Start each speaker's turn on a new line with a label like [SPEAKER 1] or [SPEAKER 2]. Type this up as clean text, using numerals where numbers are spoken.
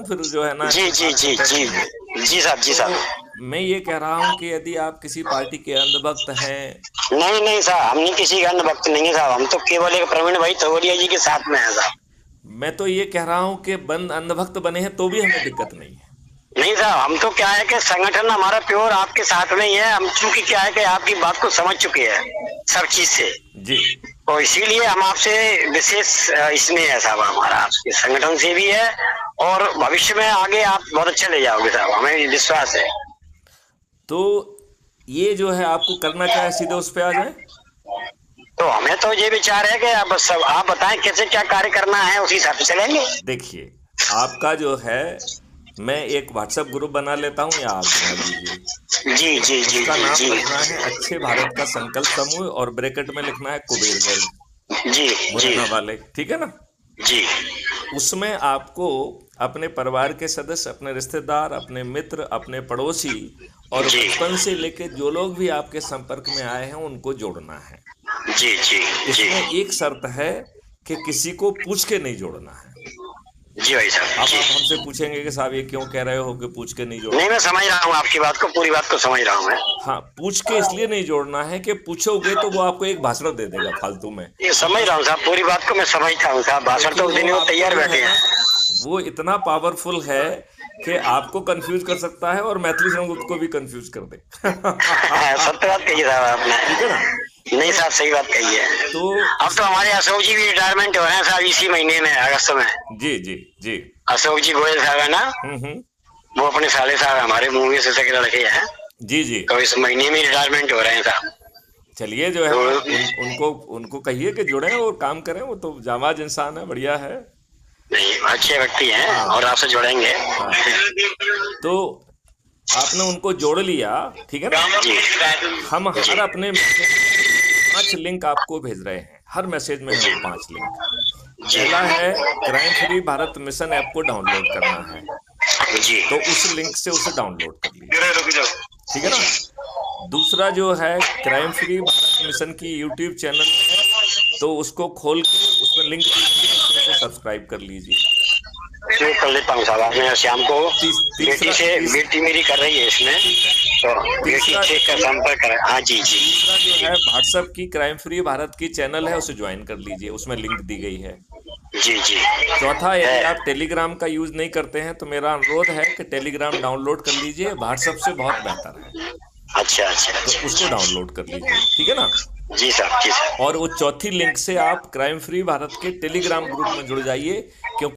[SPEAKER 1] फिर जो है ना
[SPEAKER 2] जी
[SPEAKER 1] ऐसे
[SPEAKER 2] जी
[SPEAKER 1] बात
[SPEAKER 2] जी
[SPEAKER 1] होते
[SPEAKER 2] जी
[SPEAKER 1] रहेंगे।
[SPEAKER 2] जी साहब, जी साहब।
[SPEAKER 1] तो मैं ये कह रहा हूँ कि यदि आप किसी पार्टी के अंधभक्त हैं।
[SPEAKER 2] नहीं नहीं साहब, हम नहीं किसी का अंधभक्त नहीं है साहब, हम तो केवल एक प्रवीण भाई तोगड़िया जी के साथ में है साहब।
[SPEAKER 1] मैं तो ये कह रहा हूँ कि बंद अंधभक्त बने हैं तो भी हमें दिक्कत नहीं है।
[SPEAKER 2] नहीं साहब, हम तो क्या है कि संगठन हमारा प्योर आपके साथ में ही है। हम चूंकि क्या है कि आपकी बात को समझ चुके हैं सब चीज से,
[SPEAKER 1] जी
[SPEAKER 2] तो इसीलिए हम आपसे विशेष स्नेह है साहब हमारा, आपके संगठन से भी है। और भविष्य में आगे आप बहुत अच्छा ले जाओगे साहब, हमें विश्वास है।
[SPEAKER 1] तो ये जो है आपको करना क्या है, सीधे उस पे आ जाए।
[SPEAKER 2] तो हमें तो ये विचार है कि अब सब आप बताएं कैसे क्या कार्य करना है, उसी हिसाब से चलेंगे।
[SPEAKER 1] देखिए, आपका जो है, मैं एक व्हाट्सएप ग्रुप बना लेता हूँ या आप बना लीजिए।
[SPEAKER 2] जी जी जी
[SPEAKER 1] उसका
[SPEAKER 2] जी
[SPEAKER 1] नाम
[SPEAKER 2] जी
[SPEAKER 1] रखना है अच्छे भारत का संकल्प समूह और ब्रैकेट में लिखना है कुबेरगढ़
[SPEAKER 2] जी जी
[SPEAKER 1] मुरैना वाले, ठीक है ना।
[SPEAKER 2] जी
[SPEAKER 1] उसमें आपको अपने परिवार के सदस्य, अपने रिश्तेदार, अपने मित्र, अपने पड़ोसी और
[SPEAKER 2] जी
[SPEAKER 1] बचपन से लेके जो लोग भी आपके संपर्क में आए हैं उनको जोड़ना है।
[SPEAKER 2] जी जी जी
[SPEAKER 1] इसमें एक शर्त है कि किसी को पूछ के नहीं जोड़ना है।
[SPEAKER 2] जी भाई साहब
[SPEAKER 1] अब
[SPEAKER 2] जी।
[SPEAKER 1] आप हमसे पूछेंगे कि साहब ये क्यों कह रहे हो कि पूछ के नहीं
[SPEAKER 2] नहीं,
[SPEAKER 1] जोड़ना।
[SPEAKER 2] मैं समझ रहा हूँ आपकी बात को, पूरी बात को समझ रहा हूँ मैं।
[SPEAKER 1] हाँ, पूछ के इसलिए नहीं जोड़ना है कि पूछोगे तो वो आपको एक भाषण दे देगा फालतू में।
[SPEAKER 2] ये
[SPEAKER 1] अब
[SPEAKER 2] समझ
[SPEAKER 1] बस,
[SPEAKER 2] रहा हूँ साहब, पूरी बात को मैं समझता हूँ साहब, भाषण
[SPEAKER 1] क्योंकि
[SPEAKER 2] तो
[SPEAKER 1] वो
[SPEAKER 2] देने को
[SPEAKER 1] आपको
[SPEAKER 2] तैयार
[SPEAKER 1] जो है
[SPEAKER 2] बैठे
[SPEAKER 1] ना,
[SPEAKER 2] हैं।
[SPEAKER 1] वो इतना पावरफुल है कि आपको कंफ्यूज कर सकता है और मैथिली संगीत को भी कंफ्यूज कर दे।
[SPEAKER 2] सत्य बात कही साहब आपने।
[SPEAKER 1] ठीक है ना।
[SPEAKER 2] नहीं
[SPEAKER 1] तो
[SPEAKER 2] साहब, सही बात कही है।
[SPEAKER 1] तो
[SPEAKER 2] अब तो हमारे अशोक जी भी रिटायरमेंट हो रहे हैं साहब, इसी महीने में, अगस्त में।
[SPEAKER 1] जी जी जी।
[SPEAKER 2] अशोक जी गोयल साहब है ना,
[SPEAKER 1] हम्म।
[SPEAKER 2] वो अपने साले साहब हमारे मूवी से के लड़के हैं।
[SPEAKER 1] जी जी।
[SPEAKER 2] तो इस महीने में रिटायरमेंट हो रहे हैं साहब।
[SPEAKER 1] चलिए जो है
[SPEAKER 2] तो
[SPEAKER 1] ना, उनको उनको कहिए कि जुड़े और काम करें, वो तो जाबाज इंसान है, बढ़िया है।
[SPEAKER 2] नहीं, अच्छे व्यक्ति हैं और
[SPEAKER 1] हाँ
[SPEAKER 2] आपसे जुड़ेंगे।
[SPEAKER 1] हाँ। तो आपने उनको जोड़ लिया, ठीक है ना।
[SPEAKER 2] जी
[SPEAKER 1] हम
[SPEAKER 2] जी
[SPEAKER 1] हर अपने मैसेज में 5 लिंक आपको भेज रहे हैं, हर मैसेज में हमें 5 लिंक।
[SPEAKER 2] जी
[SPEAKER 1] पहला है, crime free Bharat mission app को डाउनलोड करना है,
[SPEAKER 2] जी
[SPEAKER 1] तो उस लिंक से उसे डाउनलोड कर लीजिए,
[SPEAKER 2] रुक जाओ।
[SPEAKER 1] ठीक है ना। दूसरा जो है, क्राइम फ्री भारत मिशन की यूट्यूब चैनल है, तो उसको खोल के उसमें लिंक दीजिए, उसे सब्सक्राइब कर लीजिए।
[SPEAKER 2] शुरू कर लेता हूँ साहब, आपने शाम को
[SPEAKER 1] तीसरा
[SPEAKER 2] बेटी मेरी कर रही है इसमें, तो बेटी
[SPEAKER 1] तीसरा
[SPEAKER 2] से का संपर्क करें। हाँ जी जी
[SPEAKER 1] तीसरा जो है, व्हाट्सएप की क्राइम फ्री भारत की चैनल है, उसे ज्वाइन कर लीजिए, उसमें लिंक दी गई है।
[SPEAKER 2] जी जी
[SPEAKER 1] चौथा,
[SPEAKER 2] है।
[SPEAKER 1] यदि आप टेलीग्राम का यूज नहीं करते हैं तो मेरा अनुरोध है कि टेलीग्राम डाउनलोड कर लीजिए, व्हाट्सएप से बहुत बेहतर है,
[SPEAKER 2] अच्छा अच्छा
[SPEAKER 1] तो
[SPEAKER 2] अच्छा
[SPEAKER 1] उसको
[SPEAKER 2] अच्छा।
[SPEAKER 1] डाउनलोड कर लीजिए, ठीक है ना।
[SPEAKER 2] जी साहब, जी साहब।
[SPEAKER 1] और वो चौथी लिंक से आप क्राइम फ्री भारत के टेलीग्राम ग्रुप में जुड़ जाइए, क्योंकि